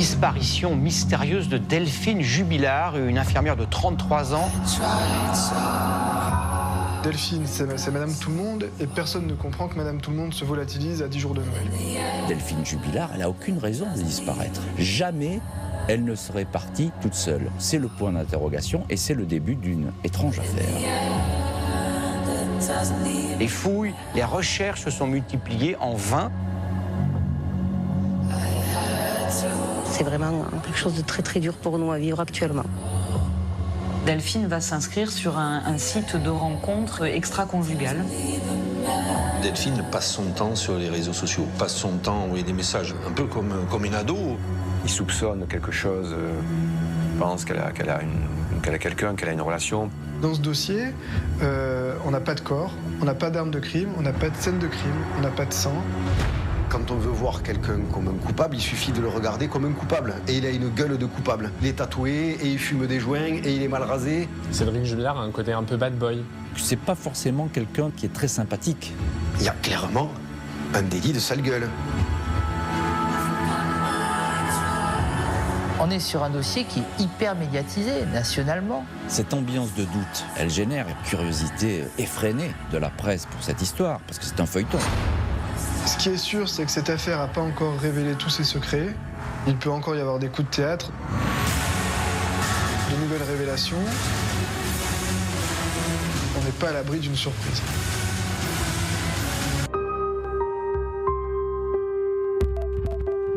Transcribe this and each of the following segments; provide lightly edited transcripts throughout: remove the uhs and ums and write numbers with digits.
Disparition mystérieuse de Delphine Jubilard, une infirmière de 33 ans. Delphine, c'est Madame Tout-le-Monde, et personne ne comprend que Madame Tout-le-Monde se volatilise à 10 jours de Noël. Delphine Jubilard, elle n'a aucune raison de disparaître. Jamais elle ne serait partie toute seule. C'est le point d'interrogation et c'est le début d'une étrange affaire. Les fouilles, les recherches se sont multipliées en vain. C'est vraiment quelque chose de très très dur pour nous à vivre actuellement. Delphine va s'inscrire sur un site de rencontres extra-conjugales. Delphine passe son temps sur les réseaux sociaux, passe son temps à envoyer des messages, un peu comme une ado. Il soupçonne quelque chose, pense qu'elle a quelqu'un, qu'elle a une relation. Dans ce dossier, on n'a pas de corps, on n'a pas d'arme de crime, on n'a pas de scène de crime, on n'a pas de sang. Quand on veut voir quelqu'un comme un coupable, il suffit de le regarder comme un coupable. Et il a une gueule de coupable. Il est tatoué, et il fume des joints, et il est mal rasé. Cédric Jubilard a un côté un peu bad boy. C'est pas forcément quelqu'un qui est très sympathique. Il y a clairement un délit de sale gueule. On est sur un dossier qui est hyper médiatisé, nationalement. Cette ambiance de doute, elle génère une curiosité effrénée de la presse pour cette histoire, parce que c'est un feuilleton. Ce qui est sûr, c'est que cette affaire n'a pas encore révélé tous ses secrets. Il peut encore y avoir des coups de théâtre, de nouvelles révélations. On n'est pas à l'abri d'une surprise.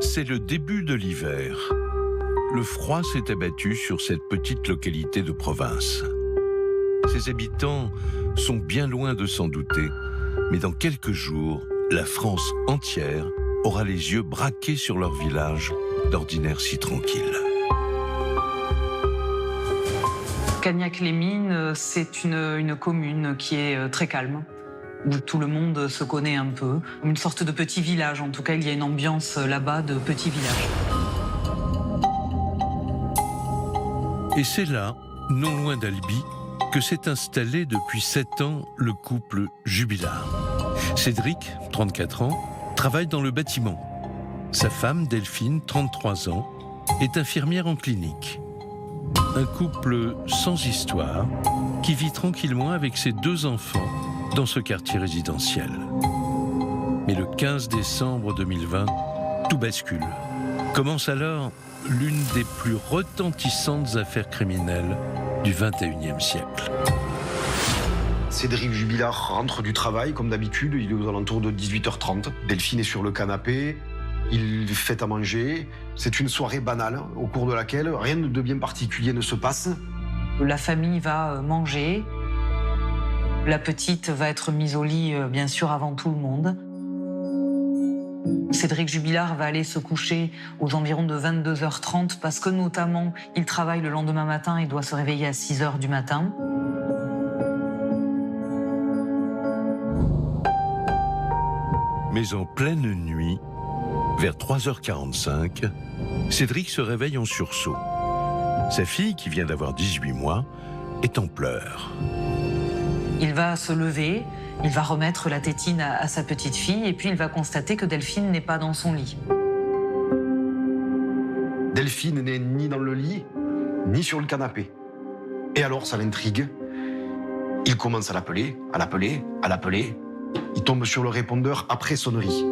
C'est le début de l'hiver. Le froid s'est abattu sur cette petite localité de province. Ses habitants sont bien loin de s'en douter, mais dans quelques jours, la France entière aura les yeux braqués sur leur village, d'ordinaire si tranquille. Cagnac-les-Mines, c'est une commune qui est très calme, où tout le monde se connaît un peu. Une sorte de petit village, en tout cas, il y a une ambiance là-bas de petit village. Et c'est là, non loin d'Albi, que s'est installé depuis 7 ans le couple Jubilard. Cédric, 34 ans, travaille dans le bâtiment. Sa femme, Delphine, 33 ans, est infirmière en clinique. Un couple sans histoire qui vit tranquillement avec ses 2 enfants dans ce quartier résidentiel. Mais le 15 décembre 2020, tout bascule. Commence alors l'une des plus retentissantes affaires criminelles du XXIe siècle. Cédric Jubilard rentre du travail, comme d'habitude, il est aux alentours de 18h30. Delphine est sur le canapé, il fait à manger. C'est une soirée banale, au cours de laquelle rien de bien particulier ne se passe. La famille va manger. La petite va être mise au lit, bien sûr, avant tout le monde. Cédric Jubilard va aller se coucher aux environs de 22h30 parce que, notamment, il travaille le lendemain matin et doit se réveiller à 6h du matin. Mais en pleine nuit, vers 3h45, Cédric se réveille en sursaut. Sa fille, qui vient d'avoir 18 mois, est en pleurs. Il va se lever, il va remettre la tétine à sa petite fille et puis il va constater que Delphine n'est pas dans son lit. Delphine n'est ni dans le lit, ni sur le canapé. Et alors, ça l'intrigue. Il commence à l'appeler, à l'appeler, à l'appeler. Il tombe sur le répondeur après sonnerie.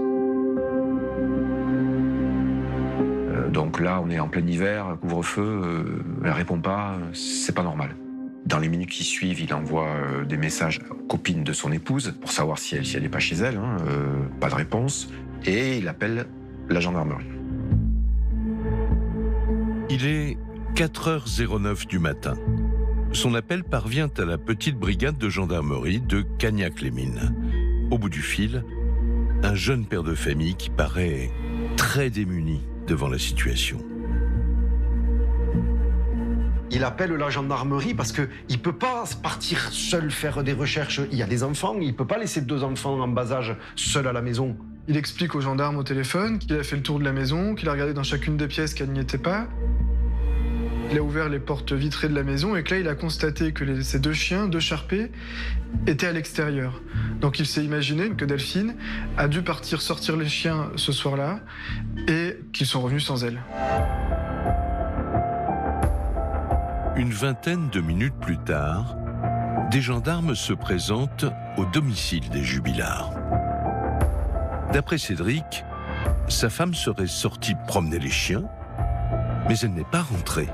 Donc là, on est en plein hiver, couvre-feu, elle répond pas, c'est pas normal. Dans les minutes qui suivent, il envoie des messages aux copines de son épouse pour savoir si elle n'est pas chez elle, pas de réponse, et il appelle la gendarmerie. Il est 4h09 du matin. Son appel parvient à la petite brigade de gendarmerie de Cagnac-les-Mines. Au bout du fil, un jeune père de famille qui paraît très démuni devant la situation. Il appelle la gendarmerie parce qu'il ne peut pas partir seul faire des recherches. Il y a des enfants, il ne peut pas laisser 2 enfants en bas âge seuls à la maison. Il explique aux gendarmes au téléphone qu'il a fait le tour de la maison, qu'il a regardé dans chacune des pièces qu'elle n'y était pas. Il a ouvert les portes vitrées de la maison et que là, il a constaté que ces 2 chiens, 2 charpés, étaient à l'extérieur. Donc il s'est imaginé que Delphine a dû partir sortir les chiens ce soir-là et qu'ils sont revenus sans elle. Une vingtaine de minutes plus tard, des gendarmes se présentent au domicile des Jubillards. D'après Cédric, sa femme serait sortie promener les chiens, mais elle n'est pas rentrée.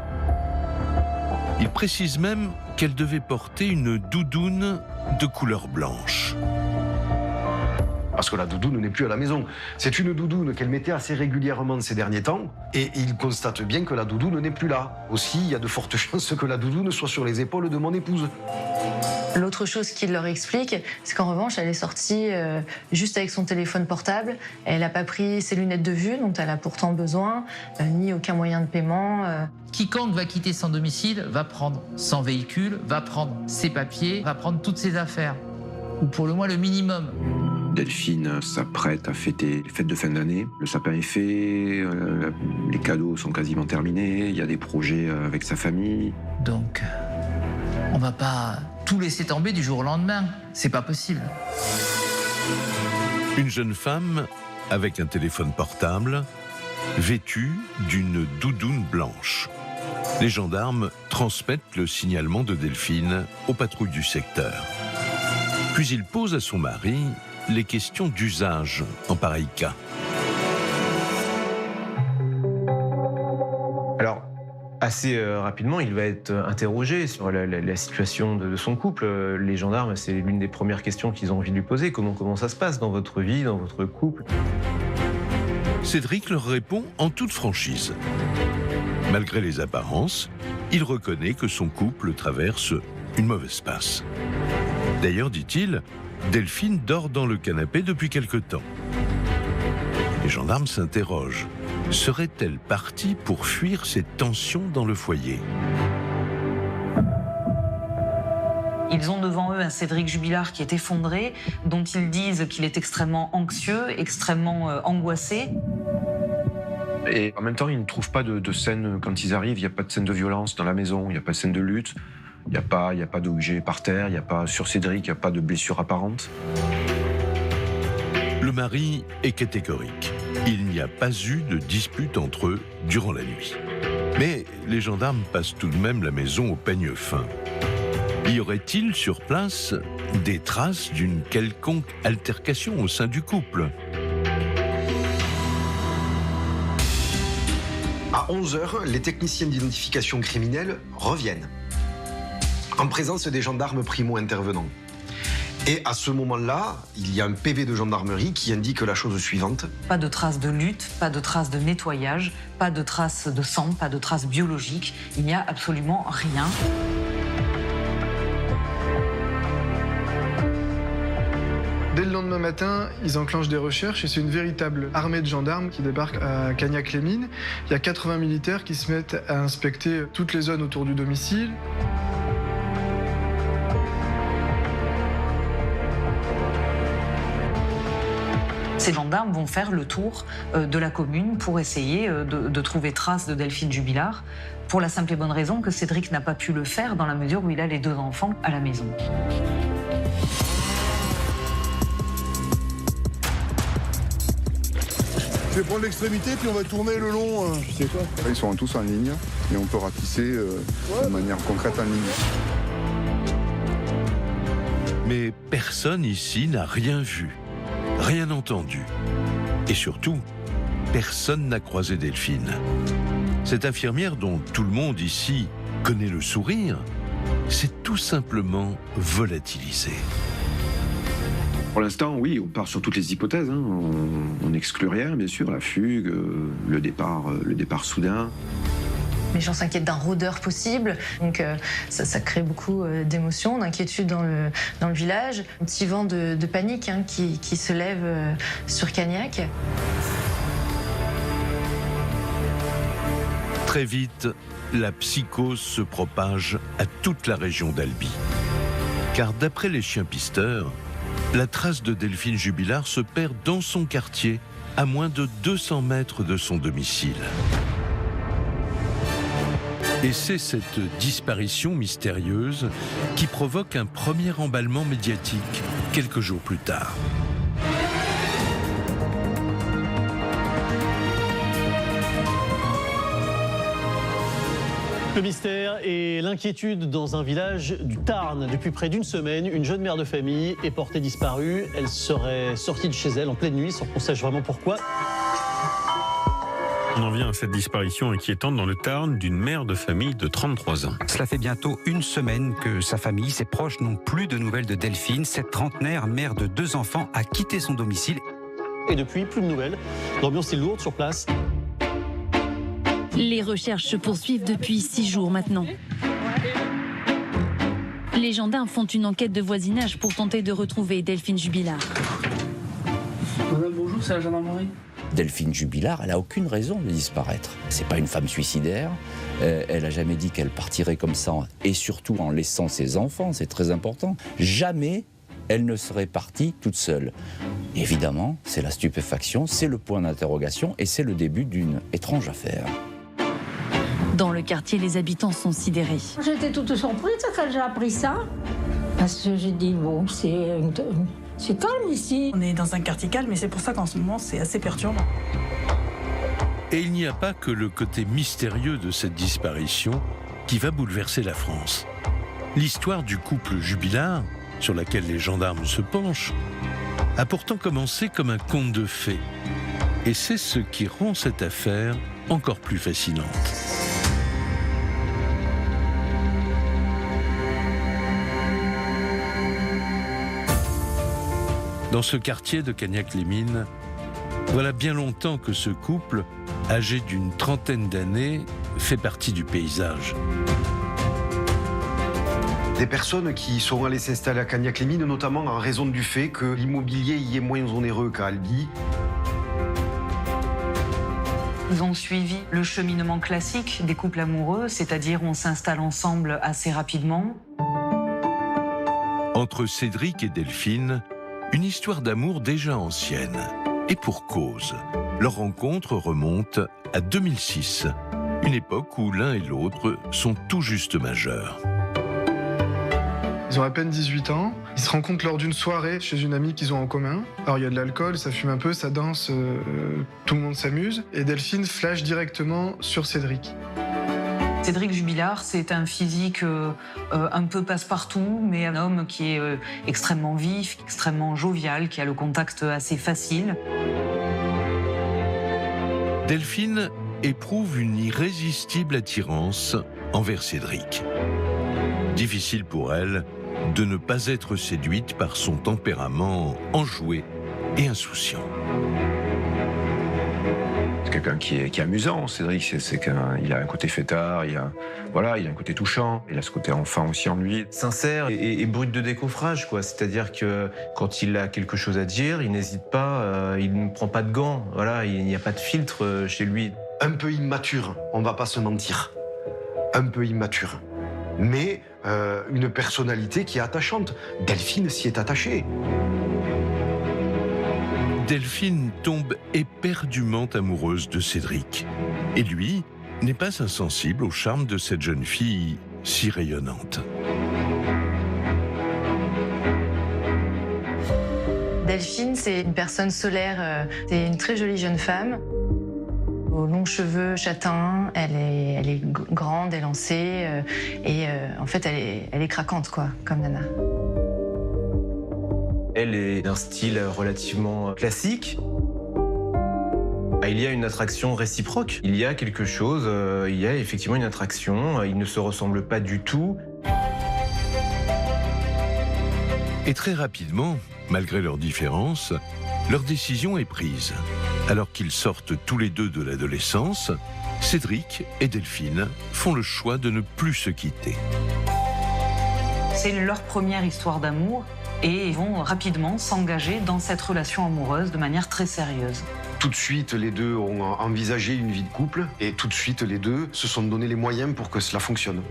Il précise même qu'elle devait porter une doudoune de couleur blanche. Parce que la doudoune n'est plus à la maison. C'est une doudoune qu'elle mettait assez régulièrement ces derniers temps, et il constate bien que la doudoune n'est plus là. Aussi, il y a de fortes chances que la doudoune soit sur les épaules de mon épouse. L'autre chose qu'il leur explique, c'est qu'en revanche, elle est sortie juste avec son téléphone portable. Elle n'a pas pris ses lunettes de vue, dont elle a pourtant besoin, ni aucun moyen de paiement. Quiconque va quitter son domicile va prendre son véhicule, va prendre ses papiers, va prendre toutes ses affaires. Ou pour le moins le minimum. Delphine s'apprête à fêter les fêtes de fin d'année. Le sapin est fait, les cadeaux sont quasiment terminés, il y a des projets avec sa famille. Donc, on va pas tout laisser tomber du jour au lendemain. C'est pas possible. Une jeune femme avec un téléphone portable, vêtue d'une doudoune blanche. Les gendarmes transmettent le signalement de Delphine aux patrouilles du secteur. Puis ils posent à son mari les questions d'usage en pareil cas. Alors, assez rapidement, il va être interrogé sur la situation de son couple. Les gendarmes, c'est l'une des premières questions qu'ils ont envie de lui poser. Comment ça se passe dans votre vie, dans votre couple? Cédric leur répond en toute franchise. Malgré les apparences, il reconnaît que son couple traverse une mauvaise passe. D'ailleurs, dit-il, Delphine dort dans le canapé depuis quelque temps. Les gendarmes s'interrogent. Serait-elle partie pour fuir cette tension dans le foyer ? Ils ont devant eux un Cédric Jubilard qui est effondré, dont ils disent qu'il est extrêmement anxieux, extrêmement angoissé. Et en même temps, ils ne trouvent pas de scène quand ils arrivent. Il n'y a pas de scène de violence dans la maison, il n'y a pas de scène de lutte. Il n'y a pas d'objet par terre, il n'y a pas sur Cédric, il n'y a pas de blessure apparente. Le mari est catégorique. Il n'y a pas eu de dispute entre eux durant la nuit. Mais les gendarmes passent tout de même la maison au peigne fin. Y aurait-il sur place des traces d'une quelconque altercation au sein du couple ? À 11h, les techniciens d'identification criminelle reviennent, en présence des gendarmes primo-intervenants. Et à ce moment-là, il y a un PV de gendarmerie qui indique la chose suivante. Pas de traces de lutte, pas de traces de nettoyage, pas de traces de sang, pas de traces biologiques. Il n'y a absolument rien. Dès le lendemain matin, ils enclenchent des recherches et c'est une véritable armée de gendarmes qui débarque à Cagnac-les-Mines. Il y a 80 militaires qui se mettent à inspecter toutes les zones autour du domicile. Ces gendarmes vont faire le tour de la commune pour essayer de trouver trace de Delphine Jubilard, pour la simple et bonne raison que Cédric n'a pas pu le faire dans la mesure où il a les 2 enfants à la maison. Je vais prendre l'extrémité puis on va tourner le long. Tu sais quoi? Ils sont tous en ligne et on peut ratisser de manière concrète en ligne. Mais personne ici n'a rien vu, rien entendu. Et surtout, personne n'a croisé Delphine. Cette infirmière dont tout le monde ici connaît le sourire, s'est tout simplement volatilisée. Pour l'instant, oui, on part sur toutes les hypothèses. On n'exclut rien, bien sûr, la fugue, le départ soudain. Les gens s'inquiètent d'un rôdeur possible, donc ça crée beaucoup d'émotions, d'inquiétude dans le village. Un petit vent de panique qui se lève sur Cagnac. Très vite, la psychose se propage à toute la région d'Albi. Car d'après les chiens pisteurs, la trace de Delphine Jubilard se perd dans son quartier, à moins de 200 mètres de son domicile. Et c'est cette disparition mystérieuse qui provoque un premier emballement médiatique quelques jours plus tard. Le mystère et l'inquiétude dans un village du Tarn. Depuis près d'une semaine, une jeune mère de famille est portée disparue. Elle serait sortie de chez elle en pleine nuit sans qu'on sache vraiment pourquoi. On en vient à cette disparition inquiétante dans le Tarn d'une mère de famille de 33 ans. Cela fait bientôt une semaine que sa famille, ses proches n'ont plus de nouvelles de Delphine. Cette trentenaire, mère de 2 enfants, a quitté son domicile. Et depuis, plus de nouvelles. L'ambiance est lourde sur place. Les recherches se poursuivent depuis 6 jours maintenant. Les gendarmes font une enquête de voisinage pour tenter de retrouver Delphine Jubilard. Madame, bonjour, c'est la gendarmerie. Delphine Jubilard, elle n'a aucune raison de disparaître. C'est pas une femme suicidaire. Elle n'a jamais dit qu'elle partirait comme ça, et surtout en laissant ses enfants, c'est très important. Jamais elle ne serait partie toute seule. Évidemment, c'est la stupéfaction, c'est le point d'interrogation, et c'est le début d'une étrange affaire. Dans le quartier, les habitants sont sidérés. J'étais toute surprise quand j'ai appris ça. Parce que j'ai dit, bon, c'est calme ici. On est dans un quartier calme et c'est pour ça qu'en ce moment, c'est assez perturbant. Et il n'y a pas que le côté mystérieux de cette disparition qui va bouleverser la France. L'histoire du couple Jubilard, sur laquelle les gendarmes se penchent, a pourtant commencé comme un conte de fées. Et c'est ce qui rend cette affaire encore plus fascinante. Dans ce quartier de Cagnac-les-Mines, voilà bien longtemps que ce couple, âgé d'une trentaine d'années, fait partie du paysage. Des personnes qui sont allées s'installer à Cagnac-les-Mines, notamment en raison du fait que l'immobilier y est moins onéreux qu'à Albi. Ils ont suivi le cheminement classique des couples amoureux, c'est-à-dire on s'installe ensemble assez rapidement. Entre Cédric et Delphine, une histoire d'amour déjà ancienne. Et pour cause, leur rencontre remonte à 2006, une époque où l'un et l'autre sont tout juste majeurs. Ils ont à peine 18 ans. Ils se rencontrent lors d'une soirée chez une amie qu'ils ont en commun. Alors il y a de l'alcool, ça fume un peu, ça danse, tout le monde s'amuse. Et Delphine flash directement sur Cédric. Cédric Jubilard, c'est un physique un peu passe-partout, mais un homme qui est extrêmement vif, extrêmement jovial, qui a le contact assez facile. Delphine éprouve une irrésistible attirance envers Cédric. Difficile pour elle de ne pas être séduite par son tempérament enjoué et insouciant. C'est quelqu'un qui est amusant, Cédric. Il a un côté fêtard, il a un côté touchant. Il a ce côté enfant aussi en lui. Sincère et brut de décoffrage, quoi. C'est-à-dire que quand il a quelque chose à dire, il n'hésite pas, il ne prend pas de gants. Voilà, il n'y a pas de filtre chez lui. Un peu immature, on va pas se mentir. Un peu immature. Mais une personnalité qui est attachante. Delphine s'y est attachée. Delphine tombe éperdument amoureuse de Cédric. Et lui n'est pas insensible au charme de cette jeune fille si rayonnante. Delphine, c'est une personne solaire. C'est une très jolie jeune femme. Aux longs cheveux châtains, elle est grande, élancée, et en fait, elle est craquante, quoi, comme nana. Elle est d'un style relativement classique. Il y a une attraction réciproque. Il y a quelque chose, il y a effectivement une attraction. Ils ne se ressemblent pas du tout. Et très rapidement, malgré leurs différences, leur décision est prise. Alors qu'ils sortent tous les deux de l'adolescence, Cédric et Delphine font le choix de ne plus se quitter. C'est leur première histoire d'amour et ils vont rapidement s'engager dans cette relation amoureuse de manière très sérieuse. Tout de suite, les deux ont envisagé une vie de couple et tout de suite, les deux se sont donné les moyens pour que cela fonctionne.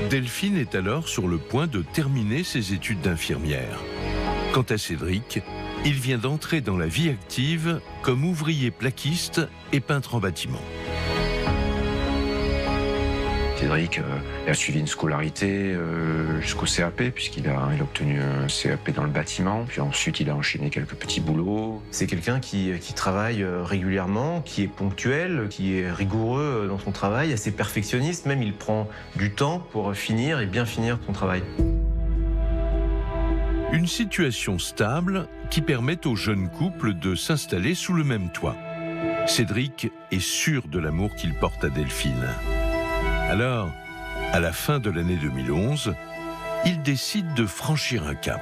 Delphine est alors sur le point de terminer ses études d'infirmière. Quant à Cédric, il vient d'entrer dans la vie active comme ouvrier plaquiste et peintre en bâtiment. Cédric a suivi une scolarité jusqu'au CAP, puisqu'il a obtenu un CAP dans le bâtiment. Puis ensuite, il a enchaîné quelques petits boulots. C'est quelqu'un qui travaille régulièrement, qui est ponctuel, qui est rigoureux dans son travail, assez perfectionniste. Même, il prend du temps pour finir et bien finir son travail. Une situation stable qui permet au jeune couple de s'installer sous le même toit. Cédric est sûr de l'amour qu'il porte à Delphine. Alors, à la fin de l'année 2011, il décide de franchir un cap.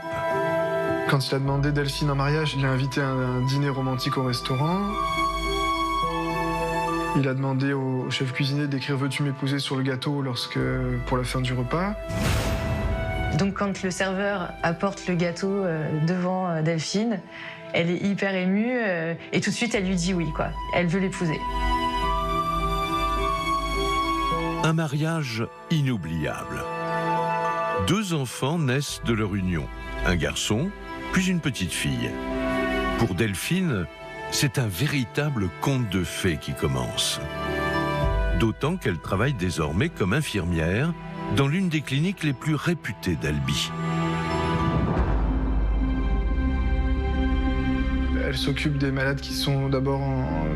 Quand il a demandé Delphine en mariage, il l'a invité à un dîner romantique au restaurant. Il a demandé au chef cuisinier d'écrire « Veux-tu m'épouser » sur le gâteau pour la fin du repas. Donc quand le serveur apporte le gâteau devant Delphine, elle est hyper émue et tout de suite elle lui dit oui, quoi. Elle veut l'épouser. Un mariage inoubliable. 2 enfants naissent de leur union, un garçon puis une petite fille. Pour Delphine, c'est un véritable conte de fées qui commence. D'autant qu'elle travaille désormais comme infirmière dans l'une des cliniques les plus réputées d'Albi. Elle s'occupe des malades qui sont d'abord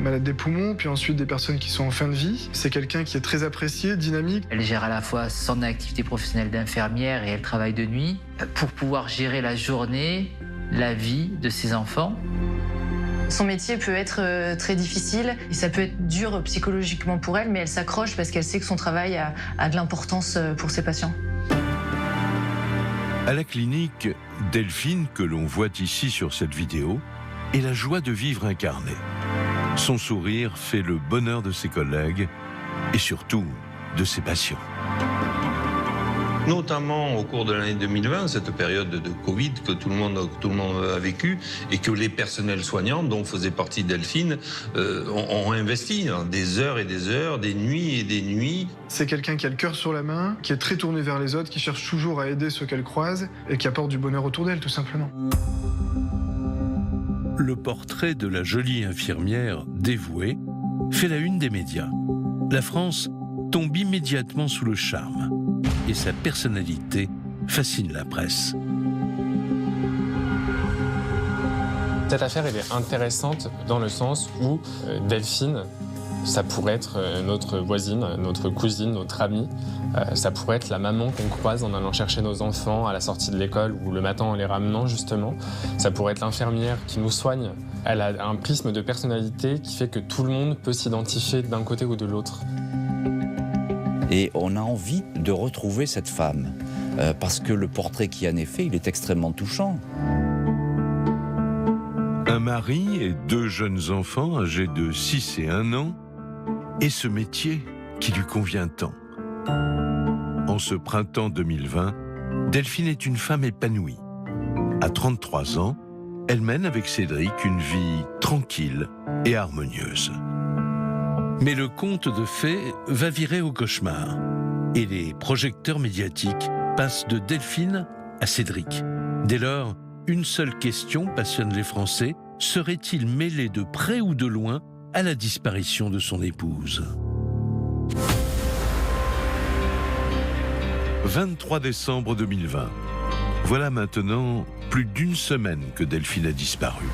malades des poumons, puis ensuite des personnes qui sont en fin de vie. C'est quelqu'un qui est très apprécié, dynamique. Elle gère à la fois son activité professionnelle d'infirmière et elle travaille de nuit pour pouvoir gérer la journée, la vie de ses enfants. Son métier peut être très difficile et ça peut être dur psychologiquement pour elle, mais elle s'accroche parce qu'elle sait que son travail a de l'importance pour ses patients. À la clinique, Delphine, que l'on voit ici sur cette vidéo, est la joie de vivre incarnée. Son sourire fait le bonheur de ses collègues et surtout de ses patients. Notamment au cours de l'année 2020, cette période de Covid que tout le monde a vécu et que les personnels soignants, dont faisait partie Delphine, ont investi hein, des heures et des heures, des nuits et des nuits. C'est quelqu'un qui a le cœur sur la main, qui est très tourné vers les autres, qui cherche toujours à aider ceux qu'elle croise et qui apporte du bonheur autour d'elle, tout simplement. Le portrait de la jolie infirmière dévouée fait la une des médias. La France tombe immédiatement sous le charme et sa personnalité fascine la presse. Cette affaire elle est intéressante dans le sens où Delphine, ça pourrait être notre voisine, notre cousine, notre amie. Ça pourrait être la maman qu'on croise en allant chercher nos enfants à la sortie de l'école ou le matin en les ramenant justement. Ça pourrait être l'infirmière qui nous soigne. Elle a un prisme de personnalité qui fait que tout le monde peut s'identifier d'un côté ou de l'autre. Et on a envie de retrouver cette femme, parce que le portrait qui en est fait, il est extrêmement touchant. Un mari et 2 jeunes enfants âgés de 6 et 1 an, et ce métier qui lui convient tant. En ce printemps 2020, Delphine est une femme épanouie. À 33 ans, elle mène avec Cédric une vie tranquille et harmonieuse. Mais le conte de fées va virer au cauchemar. Et les projecteurs médiatiques passent de Delphine à Cédric. Dès lors, une seule question passionne les Français. Serait-il mêlé de près ou de loin à la disparition de son épouse ? 23 décembre 2020. Voilà maintenant plus d'1 semaine que Delphine a disparu.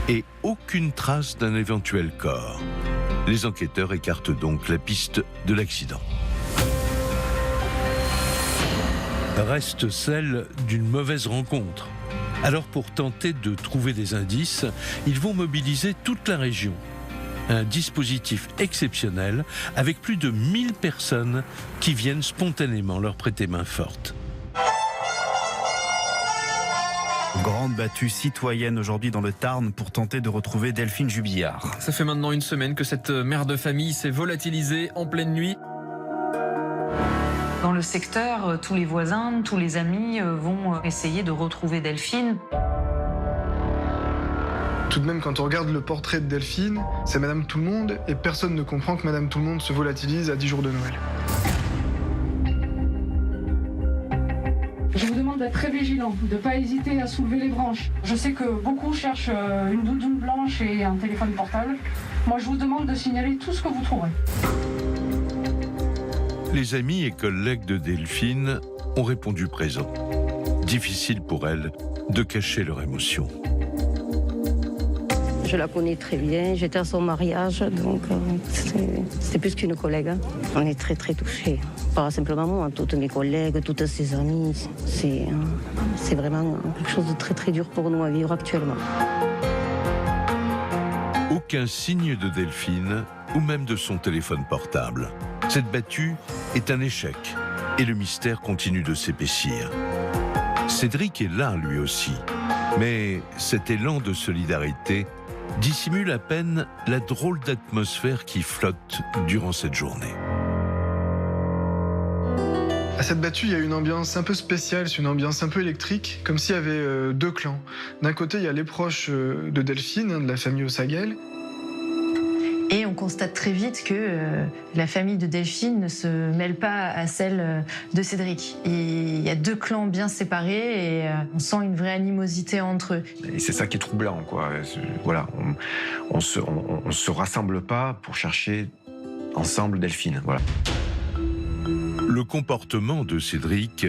Et aucune trace d'un éventuel corps. Les enquêteurs écartent donc la piste de l'accident. Reste celle d'une mauvaise rencontre. Alors pour tenter de trouver des indices, ils vont mobiliser toute la région. Un dispositif exceptionnel avec plus de 1000 personnes qui viennent spontanément leur prêter main forte. Grande battue citoyenne aujourd'hui dans le Tarn pour tenter de retrouver Delphine Jubillard. Ça fait maintenant 1 semaine que cette mère de famille s'est volatilisée en pleine nuit. Dans le secteur, tous les voisins, tous les amis vont essayer de retrouver Delphine. Tout de même, quand on regarde le portrait de Delphine, c'est Madame Tout-le-Monde, et personne ne comprend que Madame Tout-le-Monde se volatilise à 10 jours de Noël. Je vous demande d'être très vigilant, de ne pas hésiter à soulever les branches. Je sais que beaucoup cherchent une doudoune blanche et un téléphone portable. Moi, je vous demande de signaler tout ce que vous trouverez. Les amis et collègues de Delphine ont répondu présent. Difficile pour elle de cacher leur émotion. Je la connais très bien, j'étais à son mariage, donc c'était plus qu'une collègue. Hein. On est très très touchés. Pas simplement moi, toutes mes collègues, toutes ses amies. C'est vraiment quelque chose de très très dur pour nous à vivre actuellement. Aucun signe de Delphine ou même de son téléphone portable. Cette battue est un échec et le mystère continue de s'épaissir. Cédric est là lui aussi, mais cet élan de solidarité dissimule à peine la drôle d'atmosphère qui flotte durant cette journée. À cette battue, il y a une ambiance un peu spéciale, c'est une ambiance un peu électrique, comme s'il y avait deux clans. D'un côté, il y a les proches de Delphine, de la famille Ossaguel. Et on constate très vite que la famille de Delphine ne se mêle pas à celle de Cédric. Et il y a deux clans bien séparés et on sent une vraie animosité entre eux. Et c'est ça qui est troublant, quoi. Voilà, on se rassemble pas pour chercher ensemble Delphine. Voilà. Le comportement de Cédric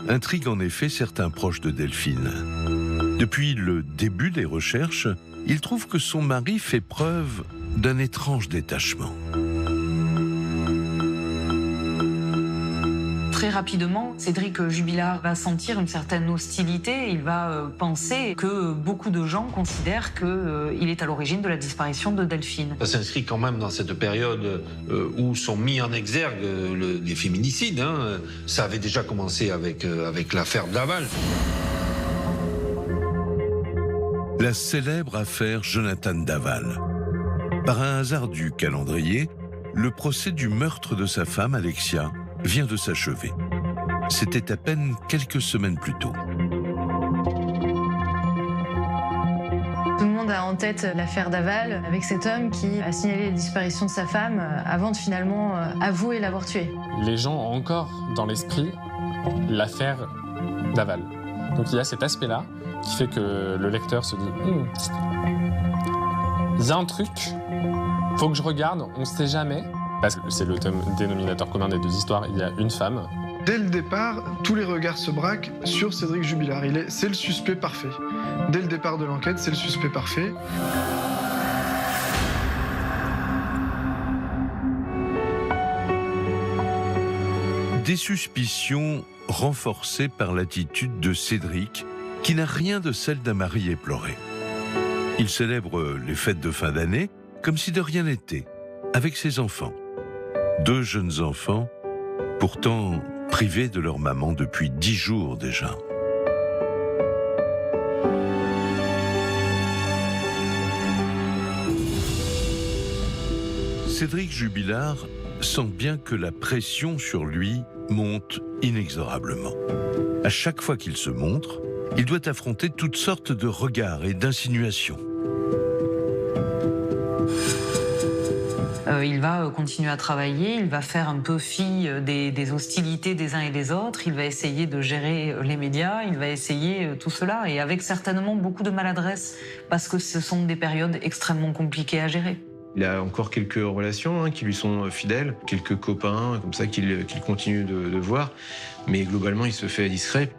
intrigue en effet certains proches de Delphine. Depuis le début des recherches, il trouve que son mari fait preuve d'un étrange détachement. Très rapidement, Cédric Jubilard va sentir une certaine hostilité. Il va penser que beaucoup de gens considèrent qu'il est à l'origine de la disparition de Delphine. Ça s'inscrit quand même dans cette période où sont mis en exergue les féminicides. Hein. Ça avait déjà commencé avec l'affaire Daval. La célèbre affaire Jonathan Daval. Par un hasard du calendrier, le procès du meurtre de sa femme, Alexia, vient de s'achever. C'était à peine quelques semaines plus tôt. Tout le monde a en tête l'affaire Daval avec cet homme qui a signalé la disparition de sa femme avant de finalement avouer l'avoir tuée. Les gens ont encore dans l'esprit l'affaire Daval. Donc il y a cet aspect-là qui fait que le lecteur se dit il y a un truc, faut que je regarde, on ne sait jamais. Parce que c'est le dénominateur commun des deux histoires, il y a une femme. Dès le départ, tous les regards se braquent sur Cédric Jubilard. C'est le suspect parfait. Dès le départ de l'enquête, c'est le suspect parfait. Des suspicions renforcées par l'attitude de Cédric, qui n'a rien de celle d'un mari éploré. Il célèbre les fêtes de fin d'année comme si de rien n'était, avec ses enfants. 2 jeunes enfants, pourtant privés de leur maman depuis 10 jours déjà. Cédric Jubilard sent bien que la pression sur lui monte inexorablement. À chaque fois qu'il se montre, il doit affronter toutes sortes de regards et d'insinuations. Il va continuer à travailler, il va faire un peu fi des hostilités des uns et des autres, il va essayer de gérer les médias, il va essayer tout cela, et avec certainement beaucoup de maladresse, parce que ce sont des périodes extrêmement compliquées à gérer. Il a encore quelques relations qui lui sont fidèles, quelques copains comme ça qu'il continue de voir, mais globalement il se fait discret.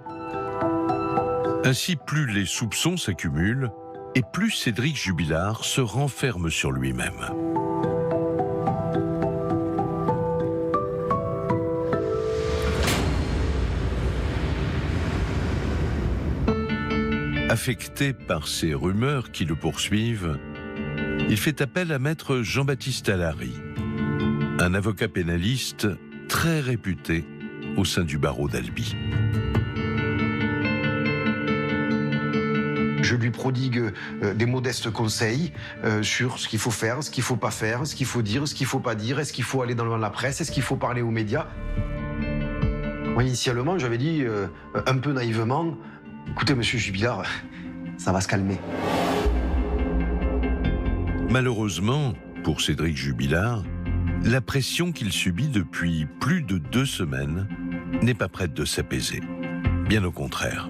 Ainsi, plus les soupçons s'accumulent, et plus Cédric Jubilard se renferme sur lui-même. Affecté par ces rumeurs qui le poursuivent, il fait appel à maître Jean-Baptiste Allary, un avocat pénaliste très réputé au sein du barreau d'Albi. Je lui prodigue des modestes conseils sur ce qu'il faut faire, ce qu'il ne faut pas faire, ce qu'il faut dire, ce qu'il ne faut pas dire, est-ce qu'il faut aller dans la presse, est-ce qu'il faut parler aux médias. Moi, initialement, j'avais dit un peu naïvement, écoutez, monsieur Jubilard, ça va se calmer. Malheureusement, pour Cédric Jubilard, la pression qu'il subit depuis plus de 2 semaines n'est pas prête de s'apaiser. Bien au contraire.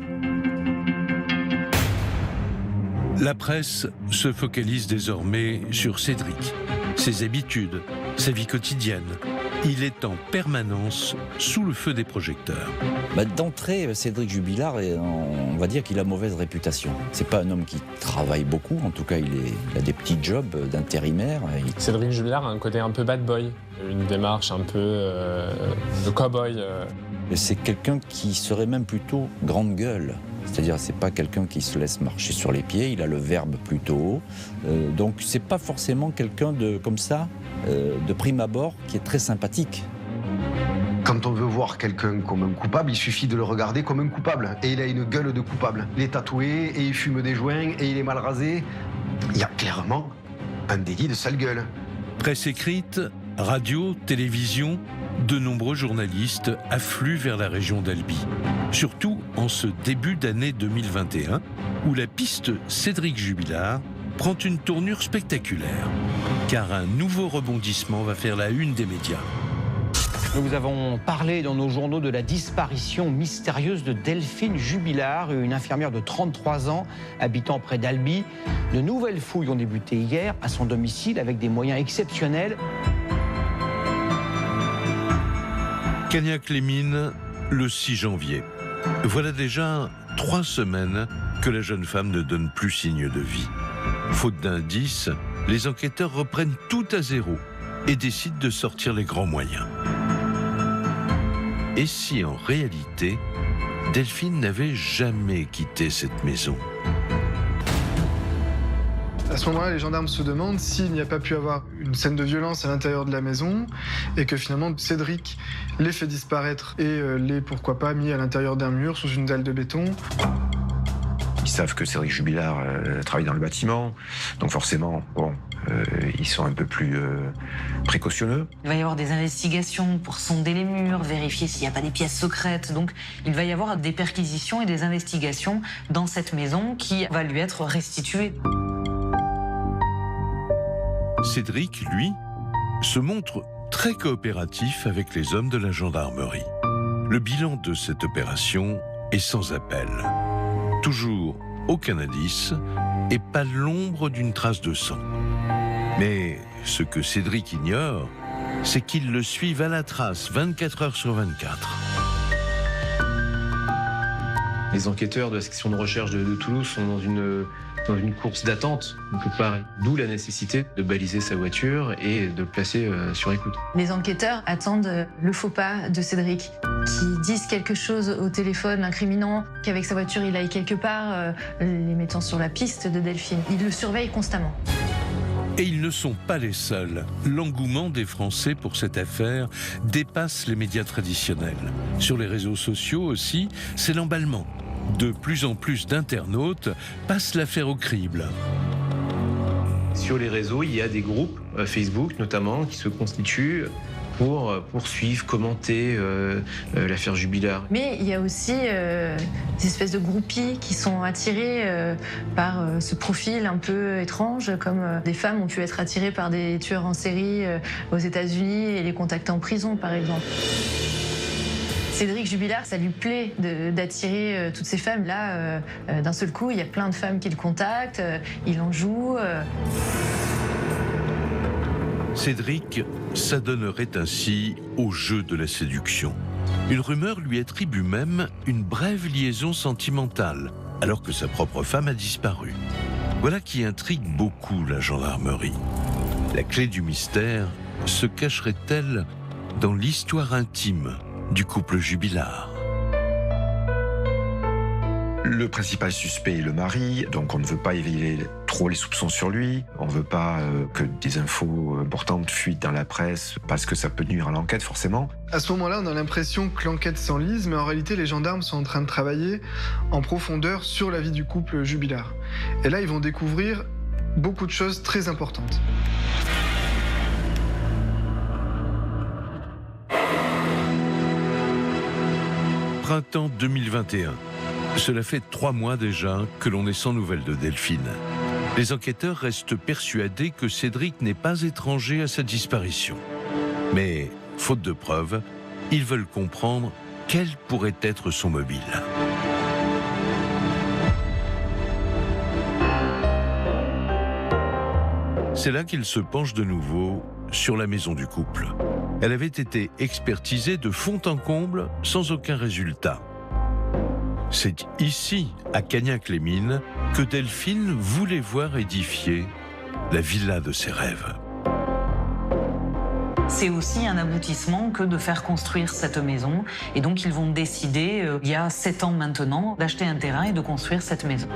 La presse se focalise désormais sur Cédric, ses habitudes, sa vie quotidienne. Il est en permanence sous le feu des projecteurs. D'entrée, Cédric Jubilard, on va dire qu'il a mauvaise réputation. C'est pas un homme qui travaille beaucoup, en tout cas il a des petits jobs d'intérimaire. Cédric Jubilard a un côté un peu bad boy, une démarche un peu de cow-boy. C'est quelqu'un qui serait même plutôt grande gueule. C'est-à-dire, c'est pas quelqu'un qui se laisse marcher sur les pieds, il a le verbe plutôt haut. Donc, c'est pas forcément quelqu'un comme ça, de prime abord, qui est très sympathique. Quand on veut voir quelqu'un comme un coupable, il suffit de le regarder comme un coupable. Et il a une gueule de coupable. Il est tatoué, et il fume des joints, et il est mal rasé. Il y a clairement un délit de sale gueule. Presse écrite, radio, télévision, de nombreux journalistes affluent vers la région d'Albi. Surtout en ce début d'année 2021, où la piste Cédric Jubilard prend une tournure spectaculaire. Car un nouveau rebondissement va faire la une des médias. Nous vous avons parlé dans nos journaux de la disparition mystérieuse de Delphine Jubilard, une infirmière de 33 ans habitant près d'Albi. De nouvelles fouilles ont débuté hier à son domicile avec des moyens exceptionnels. Cagnac-les-Mines, le 6 janvier. Voilà déjà 3 semaines que la jeune femme ne donne plus signe de vie. Faute d'indices, les enquêteurs reprennent tout à zéro et décident de sortir les grands moyens. Et si en réalité, Delphine n'avait jamais quitté cette maison ? À ce moment-là, les gendarmes se demandent s'il n'y a pas pu avoir une scène de violence à l'intérieur de la maison et que finalement Cédric les fait disparaître et les, pourquoi pas, mis à l'intérieur d'un mur sous une dalle de béton. Ils savent que Cédric Jubilard travaille dans le bâtiment, donc forcément, ils sont un peu plus précautionneux. Il va y avoir des investigations pour sonder les murs, vérifier s'il n'y a pas des pièces secrètes. Donc il va y avoir des perquisitions et des investigations dans cette maison qui va lui être restituée. Cédric, lui, se montre très coopératif avec les hommes de la gendarmerie. Le bilan de cette opération est sans appel. Toujours aucun indice et pas l'ombre d'une trace de sang. Mais ce que Cédric ignore, c'est qu'ils le suivent à la trace 24 heures sur 24. Les enquêteurs de la section de recherche de Toulouse sont dans une course d'attente, quelque part. D'où la nécessité de baliser sa voiture et de le placer sur écoute. Les enquêteurs attendent le faux pas de Cédric, qui dise quelque chose au téléphone, l'incriminant qu'avec sa voiture il aille quelque part, les mettant sur la piste de Delphine. Ils le surveillent constamment. Et ils ne sont pas les seuls. L'engouement des Français pour cette affaire dépasse les médias traditionnels. Sur les réseaux sociaux aussi, c'est l'emballement. De plus en plus d'internautes passent l'affaire au crible. Sur les réseaux, il y a des groupes, Facebook notamment, qui se constituent pour poursuivre, commenter l'affaire Jubilard. Mais il y a aussi des espèces de groupies qui sont attirées par ce profil un peu étrange, comme des femmes ont pu être attirées par des tueurs en série aux États-Unis et les contacter en prison, par exemple. Cédric Jubilard, ça lui plaît d'attirer toutes ces femmes. Là, d'un seul coup, il y a plein de femmes qui le contactent, il en joue. Cédric s'adonnerait ainsi au jeu de la séduction. Une rumeur lui attribue même une brève liaison sentimentale, alors que sa propre femme a disparu. Voilà qui intrigue beaucoup la gendarmerie. La clé du mystère se cacherait-elle dans l'histoire intime du couple Jubilard? Le principal suspect est le mari, donc on ne veut pas éveiller trop les soupçons sur lui. On ne veut pas que des infos importantes fuitent dans la presse parce que ça peut nuire à l'enquête forcément. À ce moment-là, on a l'impression que l'enquête s'enlise, mais en réalité, les gendarmes sont en train de travailler en profondeur sur la vie du couple Jubilard. Et là, ils vont découvrir beaucoup de choses très importantes. Printemps 2021. Cela fait 3 mois déjà que l'on est sans nouvelles de Delphine. Les enquêteurs restent persuadés que Cédric n'est pas étranger à sa disparition. Mais, faute de preuves, ils veulent comprendre quel pourrait être son mobile. C'est là qu'ils se penchent de nouveau sur la maison du couple. Elle avait été expertisée de fond en comble sans aucun résultat. C'est ici, à Cagnac-les-Mines, que Delphine voulait voir édifier la villa de ses rêves. C'est aussi un aboutissement que de faire construire cette maison. Et donc, ils vont décider, il y a 7 ans maintenant, d'acheter un terrain et de construire cette maison.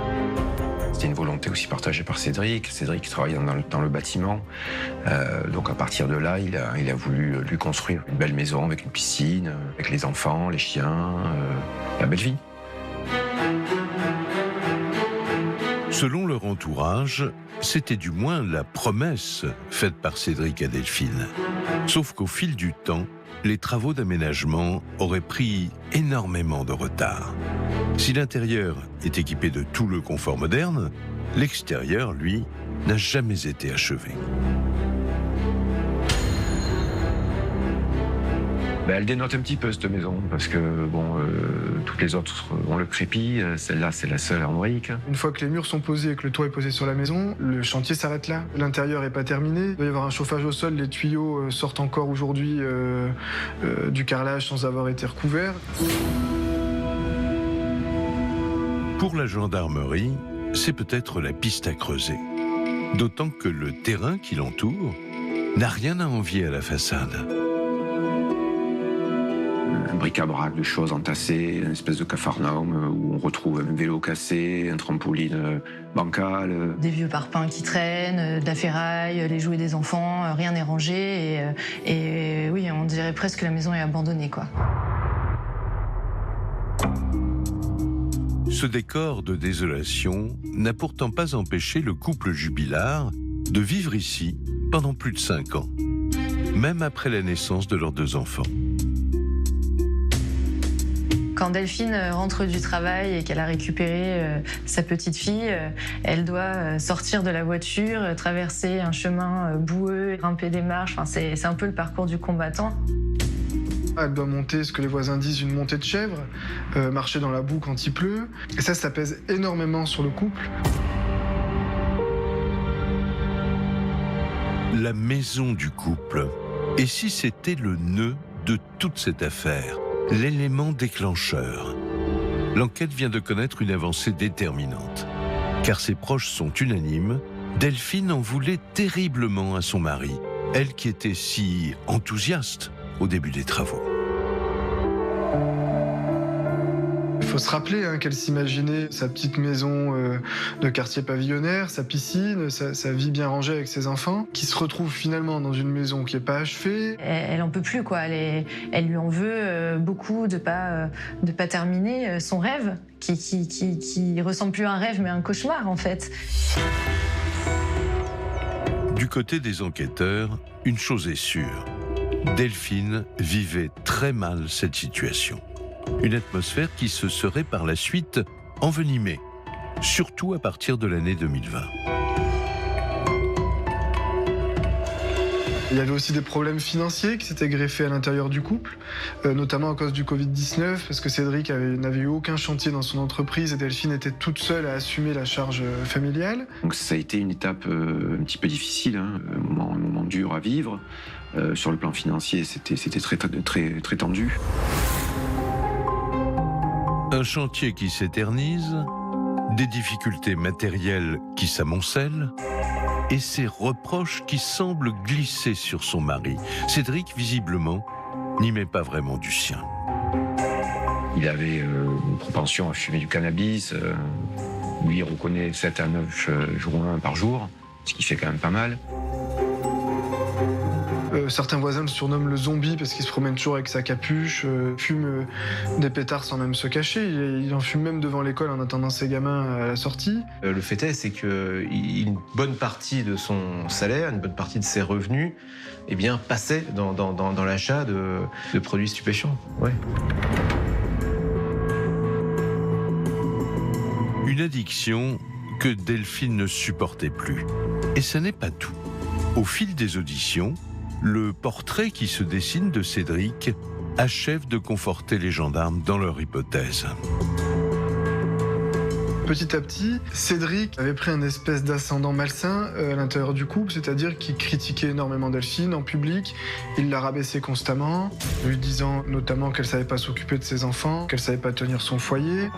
C'était une volonté aussi partagée par Cédric. Cédric travaillait dans le bâtiment. Donc à partir de là, il a voulu lui construire une belle maison avec une piscine, avec les enfants, les chiens, la belle vie. Selon leur entourage, c'était du moins la promesse faite par Cédric à Delphine. Sauf qu'au fil du temps, les travaux d'aménagement auraient pris énormément de retard. Si l'intérieur est équipé de tout le confort moderne, l'extérieur, lui, n'a jamais été achevé. Elle dénote un petit peu cette maison, parce que toutes les autres ont le crépi, celle-là c'est la seule en briques. Une fois que les murs sont posés et que le toit est posé sur la maison, le chantier s'arrête là. L'intérieur n'est pas terminé, il doit y avoir un chauffage au sol, les tuyaux sortent encore aujourd'hui du carrelage sans avoir été recouverts. Pour la gendarmerie, c'est peut-être la piste à creuser. D'autant que le terrain qui l'entoure n'a rien à envier à la façade. Un bric-à-brac de choses entassées, une espèce de capharnaüm où on retrouve un vélo cassé, un trampoline bancal. Des vieux parpaings qui traînent, de la ferraille, les jouets des enfants, rien n'est rangé et oui, on dirait presque que la maison est abandonnée, quoi. Ce décor de désolation n'a pourtant pas empêché le couple Jubilard de vivre ici pendant plus de 5 ans, même après la naissance de leurs 2 enfants. Quand Delphine rentre du travail et qu'elle a récupéré sa petite fille, elle doit sortir de la voiture, traverser un chemin boueux, grimper des marches. Enfin, c'est un peu le parcours du combattant. Elle doit monter ce que les voisins disent une montée de chèvre, marcher dans la boue quand il pleut. Et ça pèse énormément sur le couple. La maison du couple. Et si c'était le nœud de toute cette affaire, l'élément déclencheur? L'enquête vient de connaître une avancée déterminante. Car ses proches sont unanimes, Delphine en voulait terriblement à son mari, elle qui était si enthousiaste au début des travaux. Il faut se rappeler qu'elle s'imaginait sa petite maison de quartier pavillonnaire, sa piscine, sa vie bien rangée avec ses enfants, qui se retrouve finalement dans une maison qui n'est pas achevée. Elle en peut plus, quoi. Elle lui en veut beaucoup de pas terminer son rêve, qui ressemble plus à un rêve mais à un cauchemar en fait. Du côté des enquêteurs, une chose est sûre. Delphine vivait très mal cette situation. Une atmosphère qui se serait par la suite envenimée, surtout à partir de l'année 2020. Il y avait aussi des problèmes financiers qui s'étaient greffés à l'intérieur du couple, notamment à cause du Covid-19, parce que Cédric n'avait eu aucun chantier dans son entreprise et Delphine était toute seule à assumer la charge familiale. Donc ça a été une étape un petit peu difficile, un moment dur à vivre. Sur le plan financier, c'était très tendu. Un chantier qui s'éternise, des difficultés matérielles qui s'amoncellent et ces reproches qui semblent glisser sur son mari. Cédric, visiblement, n'y met pas vraiment du sien. Il avait une propension à fumer du cannabis. Lui, il reconnaît 7 à 9 joints par jour, ce qui fait quand même pas mal. Certains voisins le surnomment le zombie parce qu'il se promène toujours avec sa capuche, fume des pétards sans même se cacher. Il en fume même devant l'école en attendant ses gamins à la sortie. Le fait est, c'est qu'une bonne partie de son salaire, une bonne partie de ses revenus, passait dans l'achat de produits stupéfiants. Ouais. Une addiction que Delphine ne supportait plus. Et ça n'est pas tout. Au fil des auditions, le portrait qui se dessine de Cédric achève de conforter les gendarmes dans leur hypothèse. Petit à petit, Cédric avait pris un espèce d'ascendant malsain à l'intérieur du couple, c'est-à-dire qu'il critiquait énormément Delphine en public, il la rabaissait constamment, lui disant notamment qu'elle savait pas s'occuper de ses enfants, qu'elle savait pas tenir son foyer.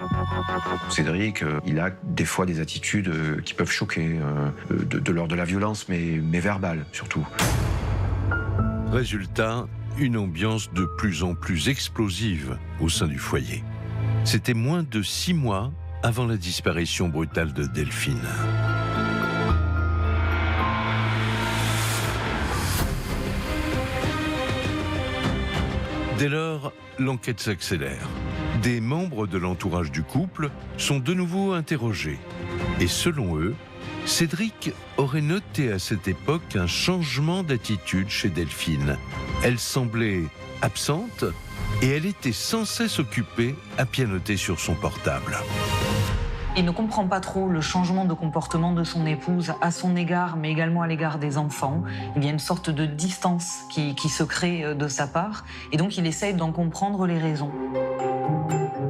Cédric, il a des fois des attitudes qui peuvent choquer, de l'ordre de la violence, mais verbale surtout. Résultat, une ambiance de plus en plus explosive au sein du foyer. C'était moins de 6 mois avant la disparition brutale de Delphine. Dès lors, l'enquête s'accélère. Des membres de l'entourage du couple sont de nouveau interrogés. Et selon eux, Cédric aurait noté à cette époque un changement d'attitude chez Delphine. Elle semblait absente et elle était sans cesse occupée à pianoter sur son portable. Il ne comprend pas trop le changement de comportement de son épouse à son égard, mais également à l'égard des enfants. Il y a une sorte de distance qui se crée de sa part, et donc il essaye d'en comprendre les raisons.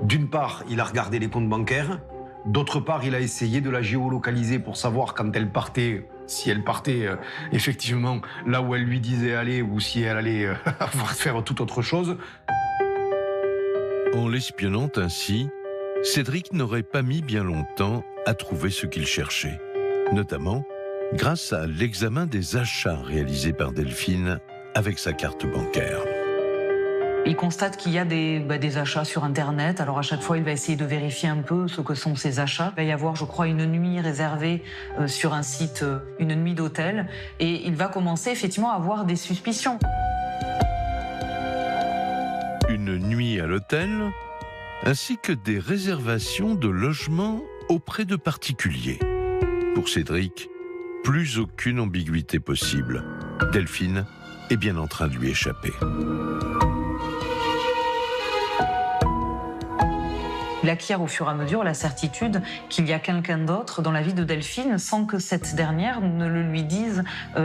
D'une part, il a regardé les comptes bancaires. D'autre part, il a essayé de la géolocaliser pour savoir quand elle partait, si elle partait effectivement là où elle lui disait aller ou si elle allait faire toute autre chose. En l'espionnant ainsi, Cédric n'aurait pas mis bien longtemps à trouver ce qu'il cherchait, notamment grâce à l'examen des achats réalisés par Delphine avec sa carte bancaire. Il constate qu'il y a des achats sur Internet. Alors à chaque fois, il va essayer de vérifier un peu ce que sont ces achats. Il va y avoir, je crois, une nuit réservée sur un site, une nuit d'hôtel. Et il va commencer effectivement à avoir des suspicions. Une nuit à l'hôtel, ainsi que des réservations de logements auprès de particuliers. Pour Cédric, plus aucune ambiguïté possible. Delphine est bien en train de lui échapper. Il acquiert au fur et à mesure la certitude qu'il y a quelqu'un d'autre dans la vie de Delphine sans que cette dernière ne le lui dise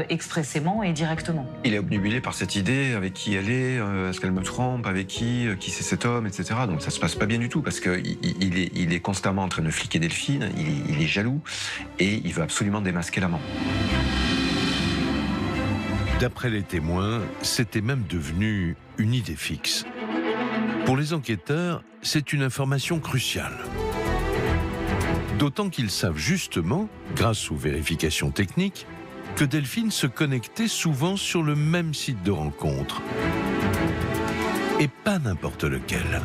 expressément et directement. Il est obnubilé par cette idée, avec qui elle est, est-ce qu'elle me trompe, avec qui c'est cet homme, etc. Donc ça se passe pas bien du tout, parce qu'il est constamment en train de fliquer Delphine, il est jaloux, et il veut absolument démasquer l'amant. D'après les témoins, c'était même devenu une idée fixe. Pour les enquêteurs, c'est une information cruciale. D'autant qu'ils savent justement, grâce aux vérifications techniques, que Delphine se connectait souvent sur le même site de rencontre. Et pas n'importe lequel.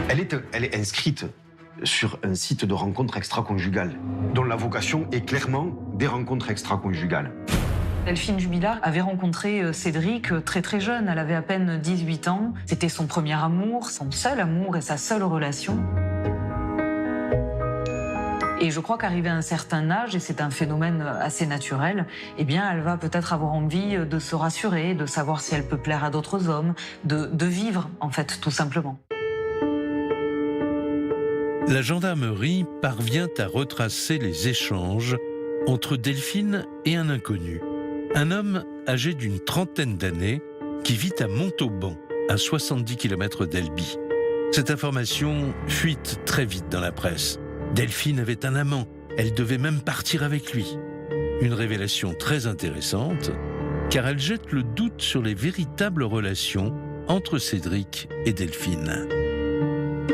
Elle est inscrite sur un site de rencontres extra-conjugales, dont la vocation est clairement des rencontres extra-conjugales. Delphine Jubilard avait rencontré Cédric très très jeune, elle avait à peine 18 ans. C'était son premier amour, son seul amour et sa seule relation. Et je crois qu'arrivé à un certain âge, et c'est un phénomène assez naturel, eh bien elle va peut-être avoir envie de se rassurer, de savoir si elle peut plaire à d'autres hommes, de vivre en fait, tout simplement. La gendarmerie parvient à retracer les échanges entre Delphine et un inconnu. Un homme âgé d'une trentaine d'années qui vit à Montauban, à 70 km d'Albi. Cette information fuite très vite dans la presse. Delphine avait un amant, elle devait même partir avec lui. Une révélation très intéressante, car elle jette le doute sur les véritables relations entre Cédric et Delphine.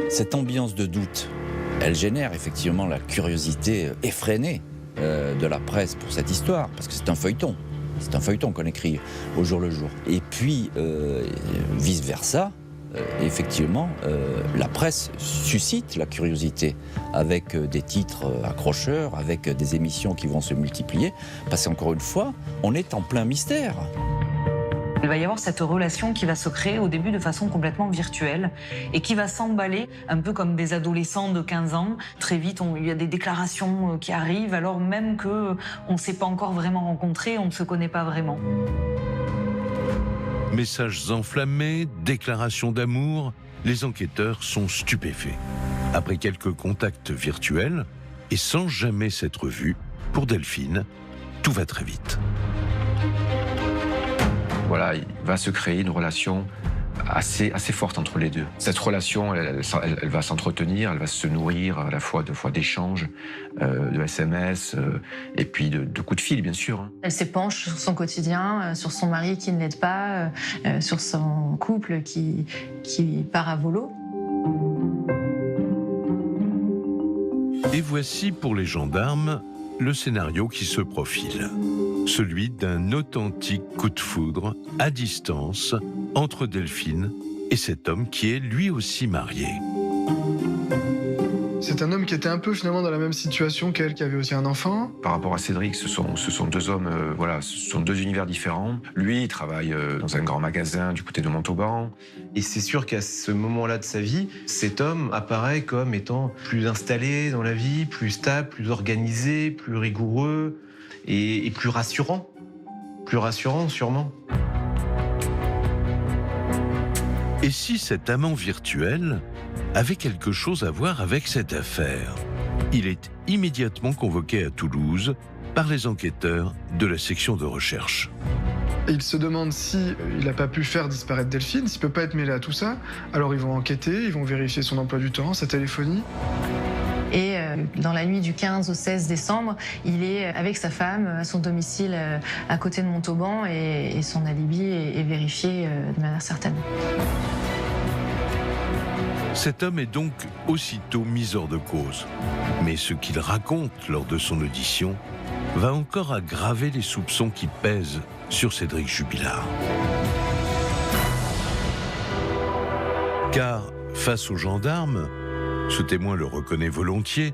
Cette ambiance de doute, elle génère effectivement la curiosité effrénée de la presse pour cette histoire, parce que c'est un feuilleton. C'est un feuilleton qu'on écrit au jour le jour. Et puis, vice-versa, effectivement, la presse suscite la curiosité avec des titres accrocheurs, avec des émissions qui vont se multiplier, parce qu'encore une fois, on est en plein mystère. Il va y avoir cette relation qui va se créer au début de façon complètement virtuelle et qui va s'emballer un peu comme des adolescents de 15 ans. Très vite, il y a des déclarations qui arrivent alors même qu'on ne s'est pas encore vraiment rencontrés, on ne se connaît pas vraiment. Messages enflammés, déclarations d'amour, les enquêteurs sont stupéfaits. Après quelques contacts virtuels, et sans jamais s'être vus, pour Delphine, tout va très vite. Voilà, il va se créer une relation assez forte entre les deux. Cette relation, elle va s'entretenir, elle va se nourrir à la fois d'échanges, de SMS, et puis de coups de fil, bien sûr. Elle s'épanche sur son quotidien, sur son mari qui ne l'aide pas, sur son couple qui part à volo. Et voici pour les gendarmes le scénario qui se profile. Celui d'un authentique coup de foudre à distance entre Delphine et cet homme qui est lui aussi marié. C'est un homme qui était un peu finalement dans la même situation qu'elle, qui avait aussi un enfant. Par rapport à Cédric, ce sont deux hommes, ce sont deux univers différents. Lui, il travaille dans un grand magasin du côté de Montauban. Et c'est sûr qu'à ce moment-là de sa vie, cet homme apparaît comme étant plus installé dans la vie, plus stable, plus organisé, plus rigoureux et plus rassurant. Plus rassurant, sûrement. Et si cet amant virtuel avait quelque chose à voir avec cette affaire? Il est immédiatement convoqué à Toulouse par les enquêteurs de la section de recherche. Et il se demande si il n'a pas pu faire disparaître Delphine, s'il ne peut pas être mêlé à tout ça. Alors ils vont enquêter, ils vont vérifier son emploi du temps, sa téléphonie. Et dans la nuit du 15 au 16 décembre, il est avec sa femme à son domicile à côté de Montauban et son alibi est vérifié de manière certaine. Cet homme est donc aussitôt mis hors de cause. Mais ce qu'il raconte lors de son audition va encore aggraver les soupçons qui pèsent sur Cédric Jubilard. Car, face aux gendarmes, ce témoin le reconnaît volontiers,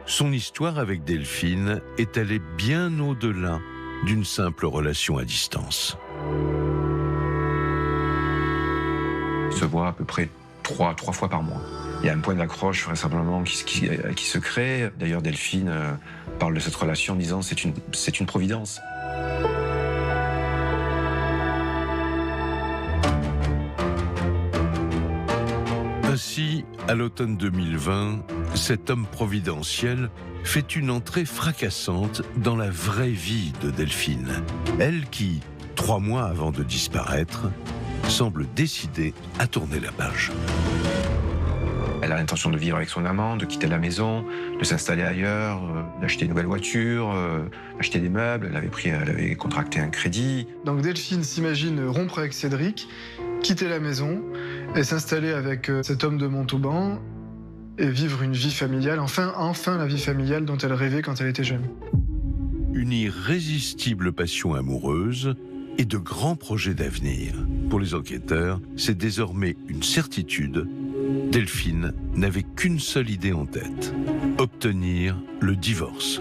son histoire avec Delphine est allée bien au-delà d'une simple relation à distance. Il se voit à peu près trois fois par mois. Il y a un point d'accroche vraisemblablement qui se crée. D'ailleurs, Delphine parle de cette relation en disant « c'est une providence ». Ainsi, à l'automne 2020, cet homme providentiel fait une entrée fracassante dans la vraie vie de Delphine. Elle qui, 3 mois avant de disparaître, semble décidée à tourner la page. Elle a l'intention de vivre avec son amant, de quitter la maison, de s'installer ailleurs, d'acheter une nouvelle voiture, acheter des meubles. Elle avait contracté un crédit. Donc Delphine s'imagine rompre avec Cédric, quitter la maison et s'installer avec cet homme de Montauban et vivre une vie familiale, enfin la vie familiale dont elle rêvait quand elle était jeune. Une irrésistible passion amoureuse et de grands projets d'avenir. Pour les enquêteurs, c'est désormais une certitude. Delphine n'avait qu'une seule idée en tête, obtenir le divorce.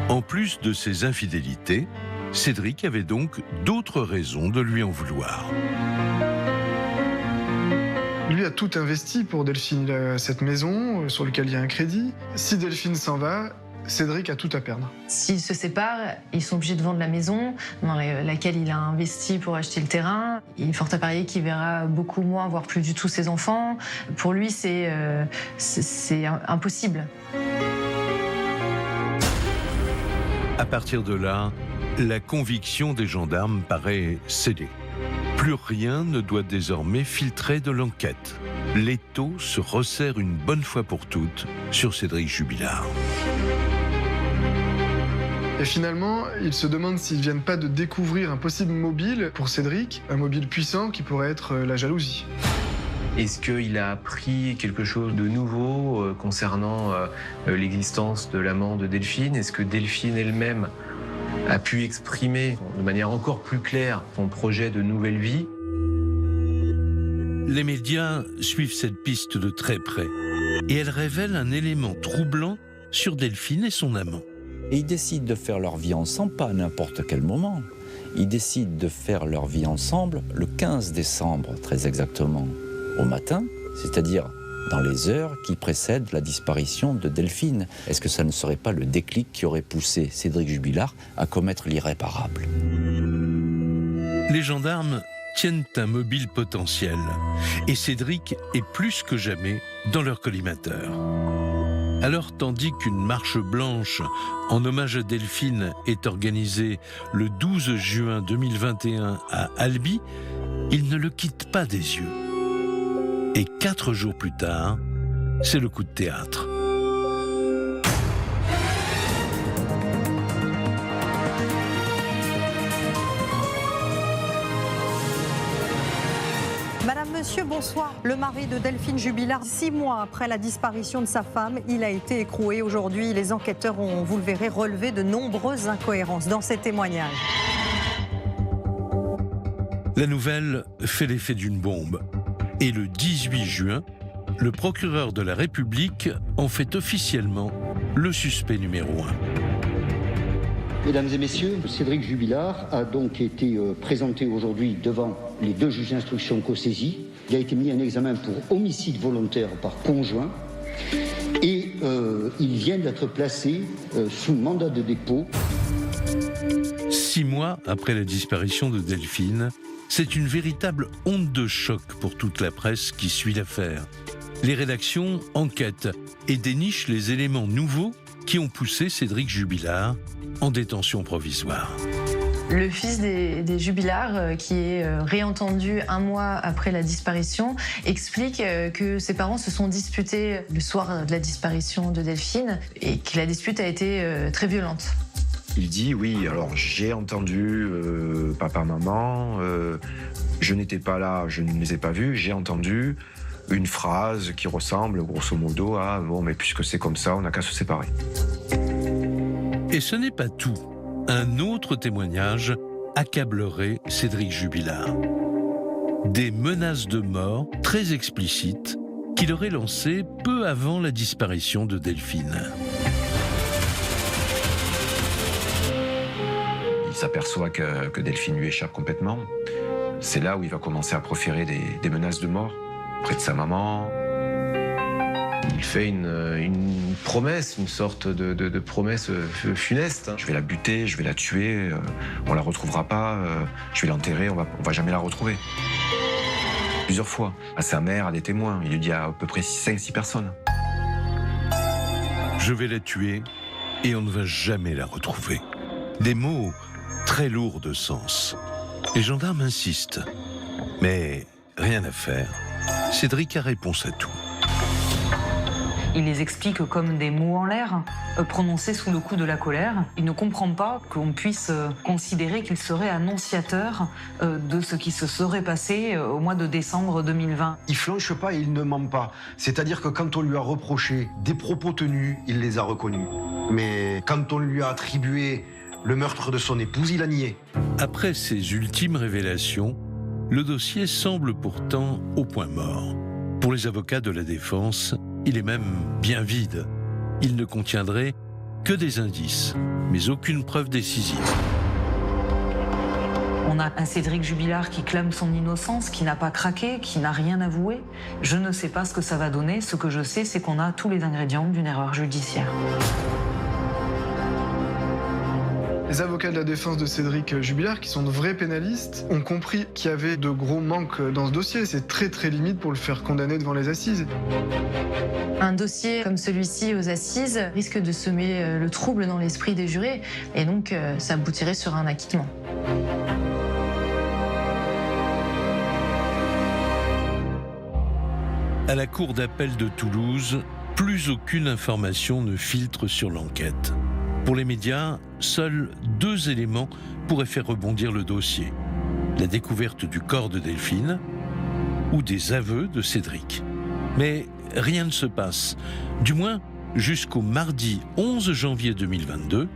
En plus de ses infidélités, Cédric avait donc d'autres raisons de lui en vouloir. Lui a tout investi pour Delphine. Il a cette maison sur laquelle il y a un crédit. Si Delphine s'en va, Cédric a tout à perdre. S'ils se séparent, ils sont obligés de vendre la maison dans laquelle il a investi pour acheter le terrain. Il est fort à parier qu'il verra beaucoup moins, voire plus du tout ses enfants. Pour lui, c'est impossible. À partir de là, la conviction des gendarmes paraît scellée. Plus rien ne doit désormais filtrer de l'enquête. L'étau se resserre une bonne fois pour toutes sur Cédric Jubilard. Et finalement, ils se demandent s'ils ne viennent pas de découvrir un possible mobile pour Cédric, un mobile puissant qui pourrait être la jalousie. Est-ce qu'il a appris quelque chose de nouveau concernant l'existence de l'amant de Delphine? Est-ce que Delphine elle-même a pu exprimer de manière encore plus claire son projet de nouvelle vie? Les médias suivent cette piste de très près et elle révèle un élément troublant sur Delphine et son amant. Et ils décident de faire leur vie ensemble, pas à n'importe quel moment. Ils décident de faire leur vie ensemble le 15 décembre, très exactement, au matin, c'est-à-dire dans les heures qui précèdent la disparition de Delphine. Est-ce que ça ne serait pas le déclic qui aurait poussé Cédric Jubilard à commettre l'irréparable? Les gendarmes tiennent un mobile potentiel et Cédric est plus que jamais dans leur collimateur. Alors, tandis qu'une marche blanche en hommage à Delphine est organisée le 12 juin 2021 à Albi, il ne le quitte pas des yeux. Et 4 jours plus tard, c'est le coup de théâtre. Madame, monsieur, bonsoir. Le mari de Delphine Jubilard, 6 mois après la disparition de sa femme, il a été écroué. Aujourd'hui, les enquêteurs ont, vous le verrez, relevé de nombreuses incohérences dans ces témoignages. La nouvelle fait l'effet d'une bombe. Et le 18 juin, le procureur de la République en fait officiellement le suspect numéro 1. Mesdames et messieurs, Cédric Jubilard a donc été présenté aujourd'hui devant les 2 juges d'instruction co-saisis. Il a été mis en examen pour homicide volontaire par conjoint et il vient d'être placé sous mandat de dépôt. 6 mois après la disparition de Delphine, c'est une véritable onde de choc pour toute la presse qui suit l'affaire. Les rédactions enquêtent et dénichent les éléments nouveaux qui ont poussé Cédric Jubilard en détention provisoire. Le fils des Jubilard, qui est réentendu 1 mois après la disparition, explique que ses parents se sont disputés le soir de la disparition de Delphine et que la dispute a été très violente. Il dit oui, alors j'ai entendu papa, maman, je n'étais pas là, je ne les ai pas vus, j'ai entendu une phrase qui ressemble grosso modo à bon, mais puisque c'est comme ça, on n'a qu'à se séparer. Et ce n'est pas tout. Un autre témoignage accablerait Cédric Jubilard. Des menaces de mort très explicites qu'il aurait lancées peu avant la disparition de Delphine. Il s'aperçoit que Delphine lui échappe complètement. C'est là où il va commencer à proférer des menaces de mort près de sa maman. Il fait une promesse, une sorte de promesse funeste. Je vais la buter, je vais la tuer, on la retrouvera pas, je vais l'enterrer, on va jamais la retrouver. Plusieurs fois. À sa mère, à des témoins. Il lui dit à peu près 5-6 personnes. Je vais la tuer et on ne va jamais la retrouver. Des mots très lourds de sens. Les gendarmes insistent. Mais rien à faire. Cédric a réponse à tout. Il les explique comme des mots en l'air, prononcés sous le coup de la colère. Il ne comprend pas qu'on puisse considérer qu'il serait annonciateur de ce qui se serait passé au mois de décembre 2020. Il flanche pas et il ne ment pas. C'est-à-dire que quand on lui a reproché des propos tenus, il les a reconnus. Mais quand on lui a attribué le meurtre de son épouse, il a nié. Après ces ultimes révélations, le dossier semble pourtant au point mort. Pour les avocats de la défense, il est même bien vide. Il ne contiendrait que des indices, mais aucune preuve décisive. On a un Cédric Jubilard qui clame son innocence, qui n'a pas craqué, qui n'a rien avoué. Je ne sais pas ce que ça va donner. Ce que je sais, c'est qu'on a tous les ingrédients d'une erreur judiciaire. Les avocats de la défense de Cédric Jubilard, qui sont de vrais pénalistes, ont compris qu'il y avait de gros manques dans ce dossier. C'est très très limite pour le faire condamner devant les assises. Un dossier comme celui-ci aux assises risque de semer le trouble dans l'esprit des jurés et donc ça aboutirait sur un acquittement. À la cour d'appel de Toulouse, plus aucune information ne filtre sur l'enquête. Pour les médias, seuls 2 éléments pourraient faire rebondir le dossier. La découverte du corps de Delphine ou des aveux de Cédric. Mais rien ne se passe, du moins jusqu'au mardi 11 janvier 2022,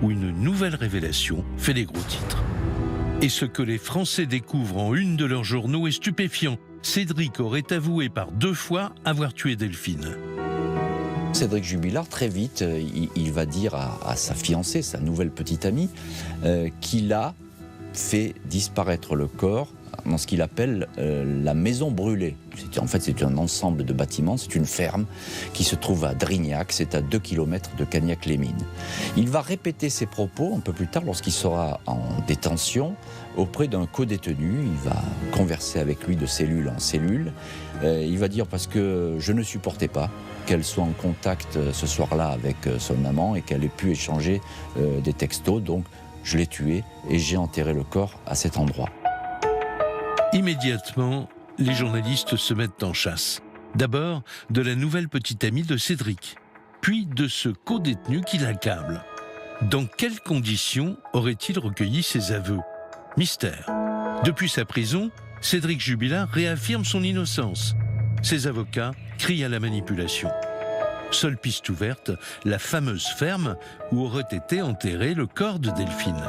où une nouvelle révélation fait les gros titres. Et ce que les Français découvrent en une de leurs journaux est stupéfiant. Cédric aurait avoué par 2 fois avoir tué Delphine. Cédric Jubilard, très vite, il va dire à sa fiancée, sa nouvelle petite amie, qu'il a fait disparaître le corps dans ce qu'il appelle la maison brûlée. En fait, c'est un ensemble de bâtiments, c'est une ferme qui se trouve à Drignac, c'est à 2 km de Cagnac-les-Mines. Il va répéter ses propos un peu plus tard lorsqu'il sera en détention auprès d'un co-détenu. Il va converser avec lui de cellule en cellule. Il va dire parce que je ne supportais pas qu'elle soit en contact ce soir-là avec son amant et qu'elle ait pu échanger des textos. Donc je l'ai tué et j'ai enterré le corps à cet endroit. Immédiatement, les journalistes se mettent en chasse. D'abord de la nouvelle petite amie de Cédric, puis de ce co-détenu qui l'accable. Dans quelles conditions aurait-il recueilli ses aveux? Mystère. Depuis sa prison, Cédric Jubilard réaffirme son innocence. Ses avocats crient à la manipulation. Seule piste ouverte, la fameuse ferme où aurait été enterré le corps de Delphine.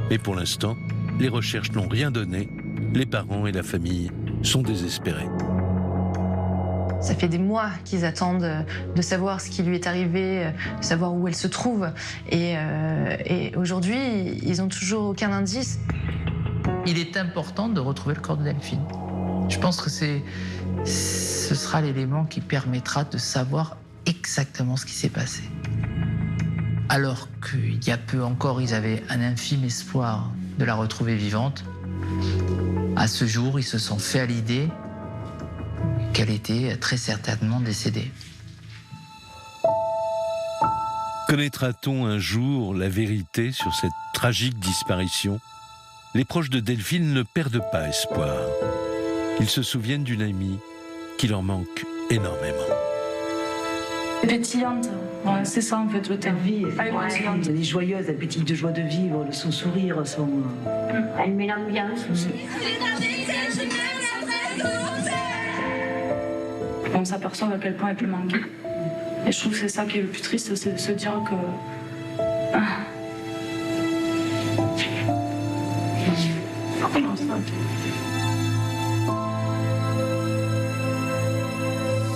Mais pour l'instant, les recherches n'ont rien donné. Les parents et la famille sont désespérés. Ça fait des mois qu'ils attendent de savoir ce qui lui est arrivé, de savoir où elle se trouve. Et aujourd'hui, ils n'ont toujours aucun indice. Il est important de retrouver le corps de Delphine. Je pense que ce sera l'élément qui permettra de savoir exactement ce qui s'est passé. Alors qu'il y a peu encore, ils avaient un infime espoir de la retrouver vivante, à ce jour, ils se sont fait à l'idée qu'elle était très certainement décédée. Connaîtra-t-on un jour la vérité sur cette tragique disparition? Les proches de Delphine ne perdent pas espoir. Ils se souviennent d'une amie qui leur manque énormément. Pétillante, ouais, c'est ça en fait le terme. Elle est joyeuse, elle pétille de joie de vivre, son sourire, son... Elle met l'ambiance aussi. On s'aperçoit à quel point elle peut manquer. Et je trouve que c'est ça qui est le plus triste, c'est de se dire que...